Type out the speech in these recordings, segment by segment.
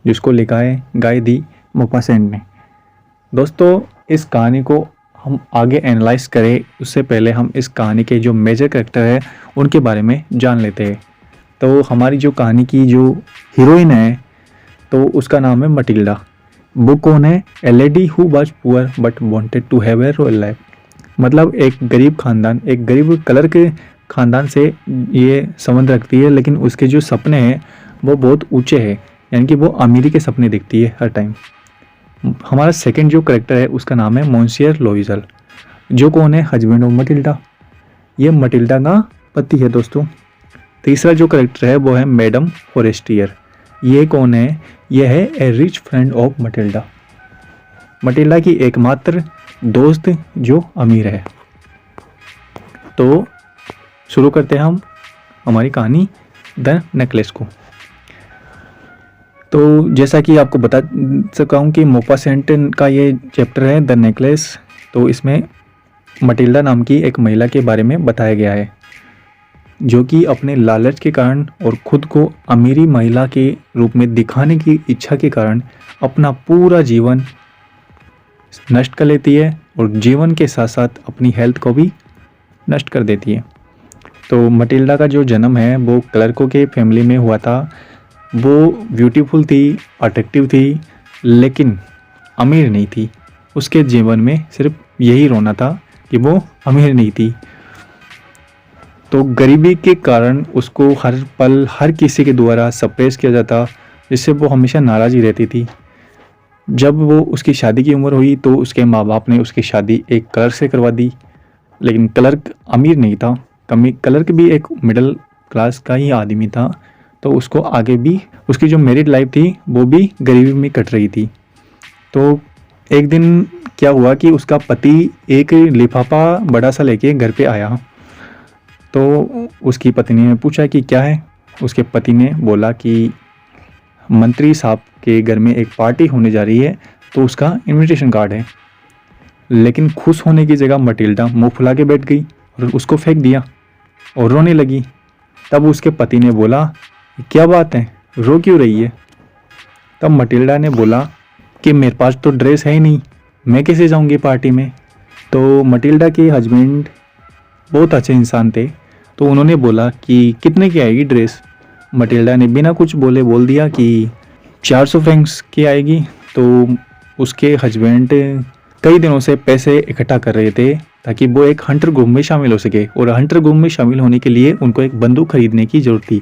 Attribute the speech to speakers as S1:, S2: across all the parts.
S1: जिसको लिखा है गाय दी मोपासेंट ने। दोस्तों, इस कहानी को हम आगे एनालाइज करें उससे पहले हम इस कहानी के जो मेजर कैरेक्टर है उनके बारे में जान लेते हैं। तो हमारी जो कहानी की जो हीरोइन है तो उसका नाम है मटिल्डा। वो कौन है? A lady who was poor but wanted to have a royal life. मतलब एक गरीब खानदान, एक गरीब कलर के खानदान से ये संबंध रखती है, लेकिन उसके जो सपने हैं वो बहुत ऊंचे हैं, यानी कि वो अमीरी के सपने देखती है हर टाइम। हमारा सेकंड जो करेक्टर है उसका नाम है मोंसियर लोइजल, जो कौन है? Husband of Matilda. ये मटिल्डा का पति है दोस्तों। तीसरा जो करेक्टर है वो है मैडम फॉरेस्टियर। ये कौन है? यह है a rich friend of Matilda, Matilda की एकमात्र दोस्त जो अमीर है। तो शुरू करते हैं हम हमारी कहानी द नेकलेस को। तो जैसा कि आपको बता सका हूँ कि मोपासेंट का ये चैप्टर है द नेकलेस। तो इसमें मटिल्डा नाम की एक महिला के बारे में बताया गया है, जो कि अपने लालच के कारण और खुद को अमीरी महिला के रूप में दिखाने की इच्छा के कारण अपना पूरा जीवन नष्ट कर लेती है और जीवन के साथ साथ अपनी हेल्थ को भी नष्ट कर देती है। तो मटिल्डा का जो जन्म है वो क्लर्कों के फैमिली में हुआ था। वो ब्यूटीफुल थी, अट्रैक्टिव थी, लेकिन अमीर नहीं थी। उसके जीवन में सिर्फ यही रोना था कि वो अमीर नहीं थी। तो गरीबी के कारण उसको हर पल हर किसी के द्वारा सप्रेस किया जाता, जिससे वो हमेशा नाराज़ ही रहती थी। जब वो उसकी शादी की उम्र हुई तो उसके माँ बाप ने उसकी शादी एक क्लर्क से करवा दी, लेकिन क्लर्क अमीर नहीं था। क्लर्क भी एक मिडिल क्लास का ही आदमी था, तो उसको आगे भी उसकी जो मैरिड लाइफ थी वो भी गरीबी में कट रही थी। तो एक दिन क्या हुआ कि उसका पति एक लिफाफा बड़ा सा लेके घर पे आया। तो उसकी पत्नी ने पूछा कि क्या है। उसके पति ने बोला कि मंत्री साहब के घर में एक पार्टी होने जा रही है, तो उसका इनविटेशन कार्ड है। लेकिन खुश होने की जगह मटिल्डा मुंह फुला के बैठ गई और उसको फेंक दिया और रोने लगी। तब उसके पति ने बोला, क्या बात है, रो क्यों रही है? तब मटिल्डा ने बोला कि मेरे पास तो ड्रेस है ही नहीं, मैं कैसे जाऊंगी पार्टी में। तो मटिल्डा के हस्बैंड बहुत अच्छे इंसान थे, तो उन्होंने बोला कि कितने की आएगी ड्रेस। मटिल्डा ने बिना कुछ बोले बोल दिया कि 400 फ्रैंक्स की आएगी। तो उसके हस्बैंड कई दिनों से पैसे इकट्ठा कर रहे थे ताकि वो एक हंटर ग्रुप में शामिल हो सके, और हंटर ग्रुप में शामिल होने के लिए उनको एक बंदूक खरीदने की जरूरत थी।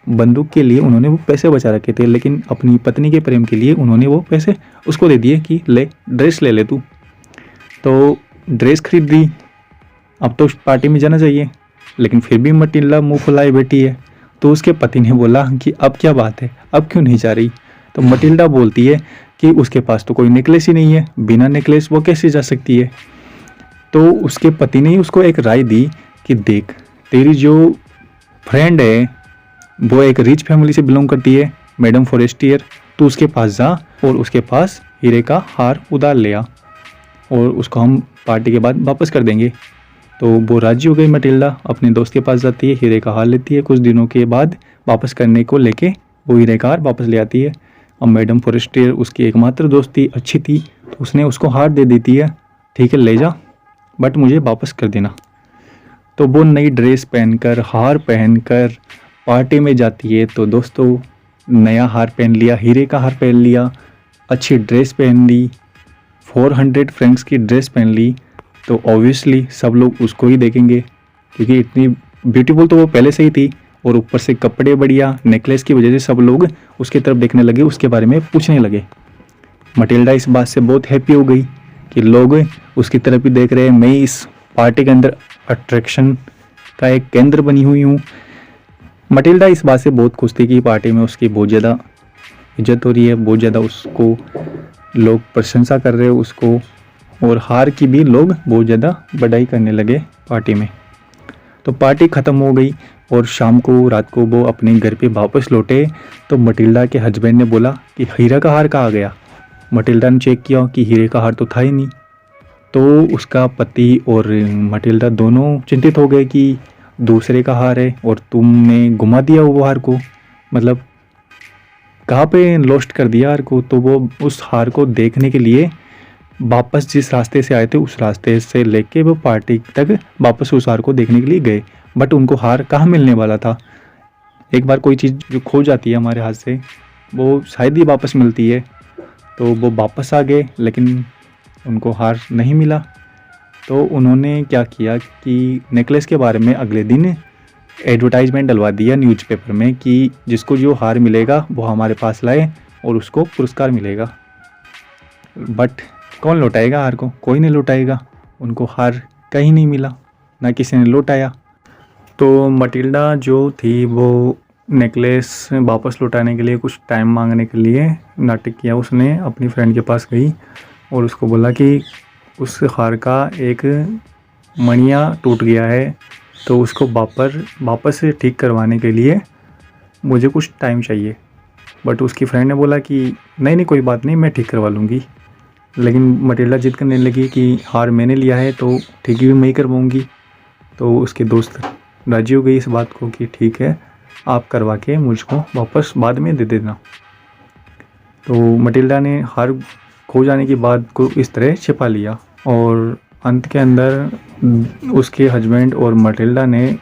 S1: बंदूक के लिए उन्होंने वो पैसे बचा रखे थे, लेकिन अपनी पत्नी के प्रेम के लिए उन्होंने वो पैसे उसको दे दिए कि ले ड्रेस ले ले तू। तो ड्रेस खरीद दी। अब तो पार्टी में जाना चाहिए, लेकिन फिर भी मटिल्डा मुंह फुलाए बैठी है। तो उसके पति ने बोला कि अब क्या बात है, अब क्यों नहीं जा रही। तो मटिल्डा बोलती है कि उसके पास तो कोई नेकलेस ही नहीं है, बिना नेकलेस वो कैसे जा सकती है। तो उसके पति ने उसको एक राय दी कि देख, तेरी जो फ्रेंड है वो एक रिच फैमिली से बिलोंग करती है, मैडम फॉरेस्टियर, तो उसके पास जा और उसके पास हीरे का हार उधार ले आ और उसको हम पार्टी के बाद वापस कर देंगे। तो वो राजी हो गई। मटिल्डा अपने दोस्त के पास जाती है, हीरे का हार लेती है। कुछ दिनों के बाद वापस करने को लेके वो हीरे का हार वापस ले आती है। अब मैडम फॉरेस्टियर उसकी एकमात्र दोस्त थी, अच्छी थी, तो उसने उसको हार दे देती है, ठीक है ले जा, बट मुझे वापस कर देना। तो वो नई ड्रेस पहनकर, हार पहनकर पार्टी में जाती है। तो दोस्तों, नया हार पहन लिया, हीरे का हार पहन लिया, अच्छी ड्रेस पहन ली, 400 फ्रैंक्स की ड्रेस पहन ली। तो ऑब्वियसली सब लोग उसको ही देखेंगे, क्योंकि इतनी ब्यूटीफुल तो वो पहले से ही थी, और ऊपर से कपड़े बढ़िया, नेकलेस की वजह से सब लोग उसकी तरफ देखने लगे, उसके बारे में पूछने लगे। मटिल्डा इस बात से बहुत हैप्पी हो गई कि लोग उसकी तरफ ही देख रहे हैं, मैं इस पार्टी के अंदर अट्रैक्शन का एक केंद्र बनी हुई हूँ। मटिल्डा इस बात से बहुत खुश थी कि पार्टी में उसकी बहुत ज़्यादा इज्जत हो रही है, बहुत ज़्यादा उसको लोग प्रशंसा कर रहे हैं उसको, और हार की भी लोग बहुत ज़्यादा बड़ाई करने लगे पार्टी में। तो पार्टी ख़त्म हो गई और शाम को, रात को वो अपने घर पे वापस लौटे। तो मटिल्डा के हस्बैंड ने बोला कि हीरा का हार कहाँ गया। मटिल्डा ने चेक किया कि हीरे का हार तो था ही नहीं। तो उसका पति और मटिल्डा दोनों चिंतित हो गए कि दूसरे का हार है और तुमने घुमा दिया वो हार को, मतलब कहाँ पे लॉस्ट कर दिया हार को, तो वो उस हार को देखने के लिए वापस जिस रास्ते से आए थे उस रास्ते से लेके वो पार्टी तक वापस उस हार को देखने के लिए गए। बट उनको हार कहाँ मिलने वाला था। एक बार कोई चीज़ जो खो जाती है हमारे हाथ से वो शायद ही वापस मिलती है, तो वो वापस आ गए लेकिन उनको हार नहीं मिला। तो उन्होंने क्या किया कि नेकलेस के बारे में अगले दिन एडवर्टाइजमेंट डलवा दिया न्यूज़पेपर में कि जिसको जो हार मिलेगा वो हमारे पास लाए और उसको पुरस्कार मिलेगा। बट कौन लौटाएगा हार को, कोई नहीं लौटाएगा। उनको हार कहीं नहीं मिला, ना किसी ने लौटाया। तो मटिल्डा जो थी वो नेकलेस वापस लौटाने के लिए कुछ टाइम मांगने के लिए नाटक किया। उसने अपनी फ्रेंड के पास गई और उसको बोला कि उस हार का एक मणिया टूट गया है, तो उसको वापस से ठीक करवाने के लिए मुझे कुछ टाइम चाहिए। बट उसकी फ्रेंड ने बोला कि नहीं कोई बात नहीं, मैं ठीक करवा लूँगी। लेकिन मटिल्डा जिद करने लगी कि हार मैंने लिया है तो ठीक भी मैं ही करवाऊँगी। तो उसके दोस्त राजी हो गई इस बात को कि ठीक है, आप करवा के मुझको वापस बाद में दे देना। तो मटिल्डा ने हार खो जाने की बात को इस तरह छिपा लिया और अंत के अंदर उसके हस्बैंड और मटिल्डा ने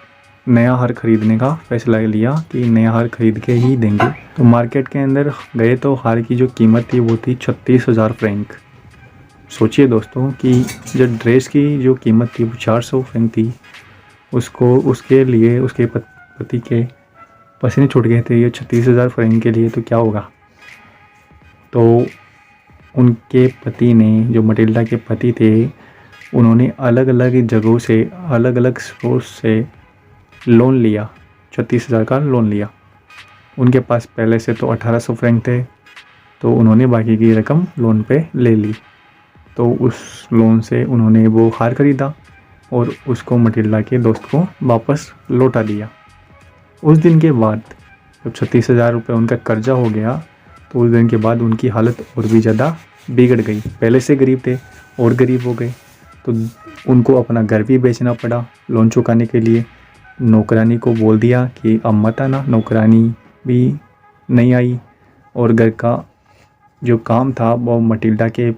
S1: नया हार ख़रीदने का फैसला लिया कि नया हार ख़रीद के ही देंगे। तो मार्केट के अंदर गए तो हार की जो कीमत थी वो थी 36,000 फ्रैंक। सोचिए दोस्तों कि जो ड्रेस की जो कीमत थी वो 400 फ्रैंक थी, उसको उसके लिए उसके पति के पसीने छूट गए थे ये 36,000 फ्रैंक के लिए, तो क्या होगा। तो उनके पति ने, जो मटिल्डा के पति थे, उन्होंने अलग अलग जगहों से अलग अलग सोर्स से लोन लिया, 36,000 का लोन लिया। उनके पास पहले से तो 1800 फ्रैंक थे, तो उन्होंने बाकी की रकम लोन पे ले ली। तो उस लोन से उन्होंने वो हार ख़रीदा और उसको मटिल्डा के दोस्त को वापस लौटा दिया। उस दिन के बाद जब 36,000 रुपये उनका कर्जा हो गया, तो उस दिन के बाद उनकी हालत और भी ज़्यादा बिगड़ गई। पहले से गरीब थे और गरीब हो गए, तो उनको अपना घर भी बेचना पड़ा लोन चुकाने के लिए। नौकरानी को बोल दिया कि अब मत आना, नौकरानी भी नहीं आई और घर का जो काम था वो मटिल्डा के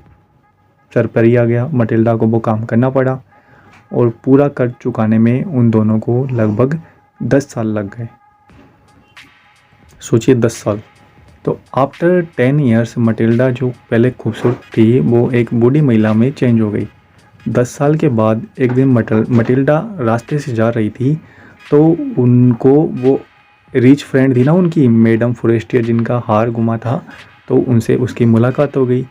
S1: सर पर ही आ गया। मटिल्डा को वो काम करना पड़ा और पूरा कर्ज चुकाने में उन दोनों को लगभग 10 साल लग गए। सोचिए 10 साल। तो आफ्टर 10 ईयर्स मटिल्डा जो पहले खूबसूरत थी वो एक बूढ़ी महिला में चेंज हो गई। 10 साल के बाद एक दिन मटिल्डा रास्ते से जा रही थी, तो उनको वो रिच फ्रेंड थी ना उनकी, मैडम फॉरेस्टियर, जिनका हार गुमा था, तो उनसे उसकी मुलाकात हो गई।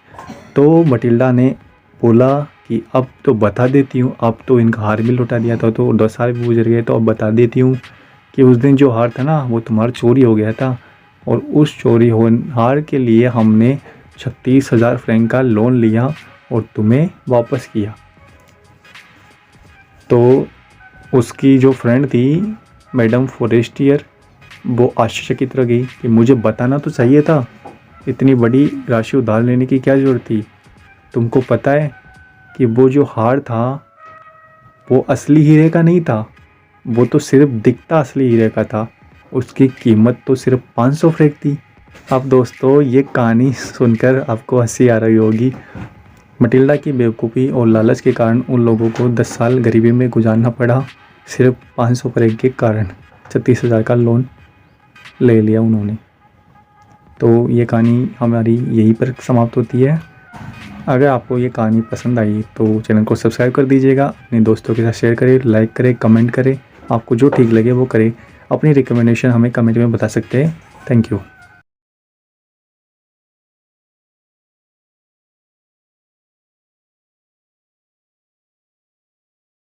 S1: तो मटिल्डा ने बोला कि अब तो बता देती हूँ, अब तो इनका हार भी लौटा दिया था, तो 10 साल भी गुजर गए, तो अब बता देती हूँ कि उस दिन जो हार था ना वो तुम्हारा चोरी हो गया था और उस चोरी हो हार के लिए हमने 36,000 फ्रैंक का लोन लिया और तुम्हें वापस किया। तो उसकी जो फ्रेंड थी मैडम फॉरेस्टियर, वो आश्चर्यचकित रह गई कि मुझे बताना तो चाहिए था, इतनी बड़ी राशि उधार लेने की क्या ज़रूरत थी। तुमको पता है कि वो जो हार था वो असली हीरे का नहीं था, वो तो सिर्फ दिखता असली हीरे का था, उसकी कीमत तो सिर्फ 500 फ्रैंक थी। अब दोस्तों ये कहानी सुनकर आपको हंसी आ रही होगी। मटिल्डा की बेवकूफ़ी और लालच के कारण उन लोगों को 10 साल गरीबी में गुजारना पड़ा, सिर्फ 500 फ्रैंक के कारण। 36,000 का लोन ले लिया उन्होंने। तो ये कहानी हमारी यहीं पर समाप्त होती है। अगर आपको ये कहानी पसंद आई तो चैनल को सब्सक्राइब कर दीजिएगा, अपने दोस्तों के साथ शेयर करें, लाइक करें, कमेंट करें। आपको जो ठीक लगे वो करें। अपनी रिकमेंडेशन हमें कमेंट में बता सकते हैं। Thank you.